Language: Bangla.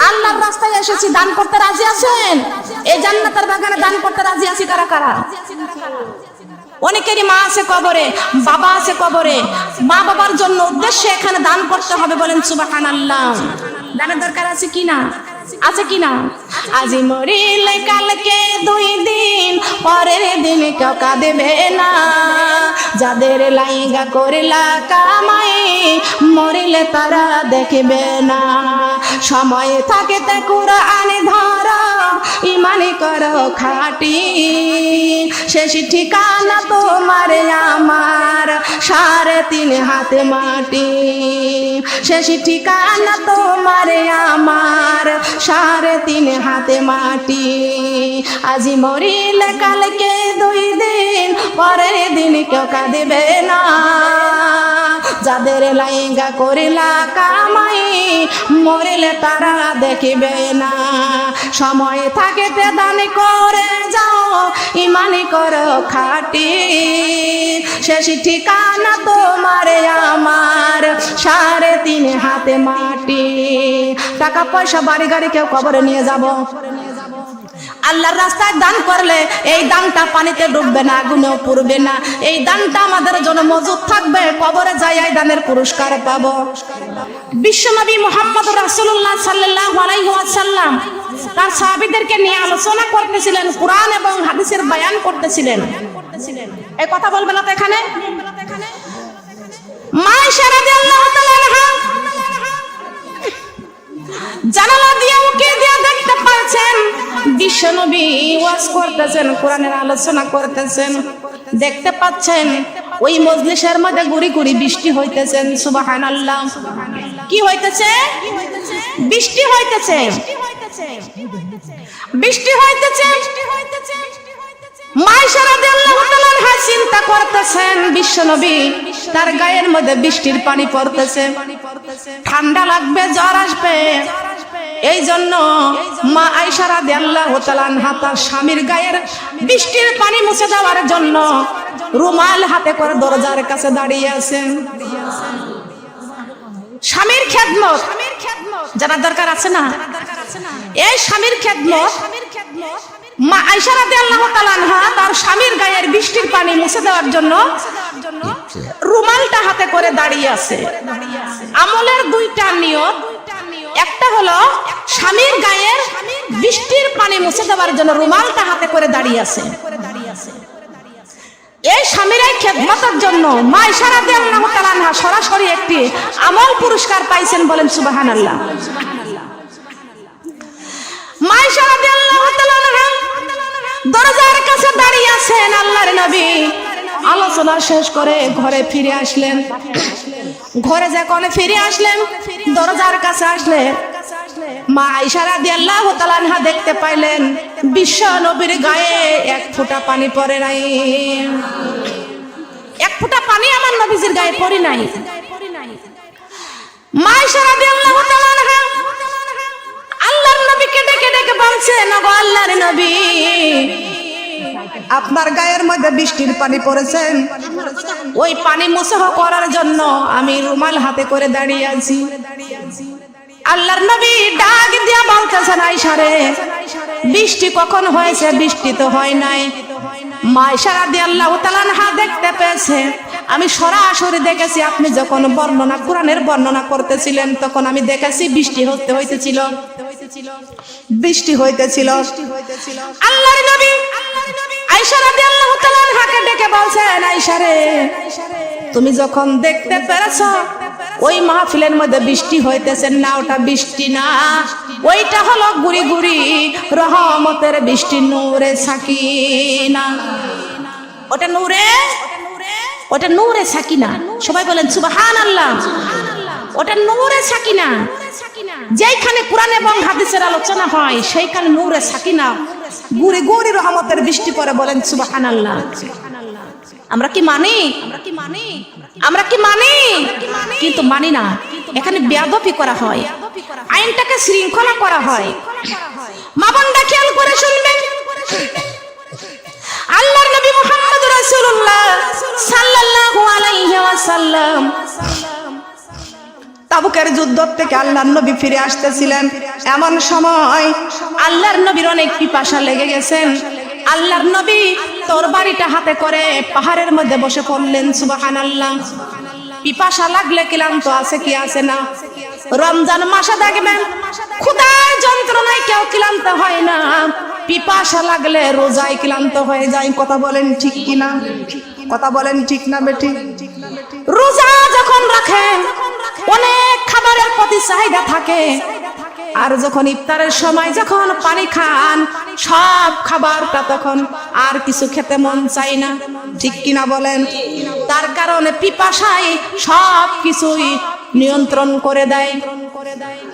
আল্লাহর রাস্তায় এসেছি, দান করতে রাজি আছেন? এই জান্নাতের বাগানে দান করতে রাজি আছি কারা কারা? অনেকেরই মা আছে কবরে, বাবা আছে কবরে, মা বাবার জন্য উদ্দেশ্যে এখানে দান করতে হবে, বলেন সুবহানাল্লাহ। দানের দরকার আছে কিনা? আছে কিনা? আজি মরিলে কালকে 2 দিন, পরের দিন কেউ কাঁদবে না। যাদের লাইগা করিলা কামাই, মরিলে তারা দেখবে না। সময় থাকিতে কুরআন ধরো, ইমানি করো খাঁটি। শেষ ঠিকানা তোমার আমার, 3.5 হাত মাটি। শেষ ঠিকানা তোমার আমার, 3.5 হাত মাটি। আজি মরিলে কালকে 2 দিন, পরের দিন কেউ কাঁদবে না। যাদের লাইগা করিলা কামাই, মরিলে তারা দেখবে না। সময় থাকিতে দান করে যাও, ইমানি করো খাঁটি। শেষ ঠিকানা তোমার আমার, 3.5 হাত মাটি। টাকা পয়সা বাড়ি গাড়ি কেউ কবরে নিয়ে যাব। আল্লাহর রাস্তায় দান করলে এই দানটা পানিতে ডুববে না, আগুনেও পুড়বে না। এই দানটা আমাদের জন্য মজুদ থাকবে, কবরে যাই এই দানের পুরস্কার পাবো। বিশ্বনবী মুহাম্মদ রাসূলুল্লাহ সাল্লাল্লাহু আলাইহি ওয়াসাল্লাম তার সাহাবীদেরকে নিয়ে আলোচনা করতেছিলেন, কুরআন এবং হাদিসের বয়ান করতেছিলেন। এই কথা বলবে না তো এখানে? মা আয়েশা রাদিয়াল্লাহু তাআলা আনহা জানালা দিয়ে উকি দিয়ে দেখতে পাচ্ছেন বিশ্বনবী ওয়াজ করতেছেন, কোরআনের আলোচনা করতেছেন। দেখতে পাচ্ছেন ওই মজলিসের মধ্যে গুড়ি গুড়ি বৃষ্টি হইতেছেন। সুবহানাল্লাহ। কি হইতেছে? বৃষ্টি হইতেছে, বৃষ্টি হইতেছে। মা আয়েশা রাদিয়াল্লাহু তাআলা আনহা চিন্তা করতেছেন, বিশ্বনবী তার গায়ের মধ্যে বৃষ্টির পানি পড়তেছে, ঠান্ডা লাগবে, জ্বর আসবে। এই জন্য মা আয়েশা রাদিয়াল্লাহু তাআলা আনহা তার স্বামীর গায়ের বৃষ্টির পানি মুছে দেওয়ার জন্য রুমাল হাতে করে দরজার কাছে দাঁড়িয়ে আছেন। স্বামীর খেদমত যারা দরকার আছে না, এই স্বামীর খেদমত মা আয়েশা রাদিয়াল্লাহু তাআলা আনহা তার স্বামীর গায়ের বৃষ্টির পানি মুছে দেওয়ার জন্য রুমালটা হাতে করে দাঁড়িয়ে আছে। আমলের 2টা নিয়ত। একটা হলো স্বামীর গায়ের বৃষ্টির পানি মুছে দেওয়ার জন্য রুমালটা হাতে করে দাঁড়িয়ে আছে। এই স্বামীর খেদমতের জন্য মা আয়েশা রাদিয়াল্লাহু তাআলা আনহা সরাসরি একটি আমল পুরস্কার পাইছেন, বলেন সুবহানাল্লাহ। মা আয়েশা রাদিয়াল্লাহু তাআলা আনহা দরজার কাছে দাঁড়িয়ে আছেন। আল্লাহর নবী আলোচনা শেষ করে ঘরে ফিরে আসলেন। ঘরে যখন ফিরে আসলেন, দরজার কাছে আসলে মা আয়েশা রাদিয়াল্লাহু তাআলা আনহা দেখতে পাইলেন বিশ্ব নবীর গায়ে 1 ফোঁটা পানি পড়ে নাই। 1 ফোঁটা পানি আমার নবীজির গায়ে পড়ে নাই। মা আয়েশা রাদিয়াল্লাহু তাআলা আনহা আল্লাহর নবীকে ডেকে ডেকে বলছেন, ওগো আল্লাহর নবী, আপনার গায়ের মধ্যে বৃষ্টির পানি পড়েছেন, ওই পানি মুছে করার জন্য আমি রুমাল হাতে করে দাঁড়িয়ে আছি। আল্লাহর নবী ডাক দিয়া বলতেছেন, আয়েশা রে, বৃষ্টি কখন হয়েছে? বৃষ্টি তো হয় নাই। মা আয়েশা রাদিয়াল্লাহু তাআলা আনহা দেখতে পেয়েছে, আমি সরাসরি দেখেছি আপনি যখন বর্ণনা, কোরআনের বর্ণনা করতেছিলেন, তখন আমি দেখেছি বৃষ্টি হইতেছিল, বৃষ্টি হইতেছিল। আল্লাহর নবী আয়েশা রাদিয়াল্লাহু তাআলা আনহাকে ডেকে বলছেন, আয়েশা রে, তুমি যখন দেখতে পেরেছো ওই মাহফিলের মধ্যে বৃষ্টি হইতেছে না, ওটা বৃষ্টি না, ওইটা হলো গুড়ি গুড়ি রহমতের বৃষ্টি, নূরে সাকিনা। ওটা নূরে, ওটা নূরে সাকিনা। সবাই বলেন সুবহানাল্লাহ। ওটা নূরে সাকিনা। যেখানে কোরআন এবং হাদিসের আলোচনা হয় সেইখানে নূরে সাকিনা, গুড়ি গুড়ি রহমতের বৃষ্টি পড়ে, বলেন সুবহানাল্লাহ। আমরা কি মানি? আমরা কি মানি? কিন্তু মানি না। এখানে বেয়াদবি করা হয়, আইনটাকে শৃঙ্খলা করা হয়। মা বোনরা খেয়াল করে শুনবেন, আল্লাহর নবী মুহাম্মদ রাসূলুল্লাহ সাল্লাল্লাহু আলাইহি ওয়াসাল্লাম তাবুকের যুদ্ধ থেকে আল্লাহর নবী ফিরে আসতেছিলেন, এমন সময় আল্লাহর নবীর অনেক পিপাসা লেগে গেছেন। আল্লাহর নবী তরবারিটা হাতে করে পাহাড়ের মধ্যে বসে পড়লেন। সুবহানাল্লাহ। পিপাসা লাগলে ক্লান্ত আছে কি আছে না? রমজান মাসে দেখবেন ক্ষুধার যন্ত্রণায় কেউ ক্লান্ত হয় না, পিপাসা লাগলে রোজায় ক্লান্ত হয়ে যায়। কথা বলেন ঠিক কিনা? কথা বলেন ঠিক না বেটি? রোজা যখন রাখেন অনেক খাবারের প্রতি চাহিদা থাকে, আর যখন ইফতারের সময় যখন পানি খান সব খাবারটা তখন আর কিছু খেতে মন চায় না। ঠিক কিনা বলেন? তার কারণে পিপাসায় সব কিছুই নিয়ন্ত্রণ করে দেয়।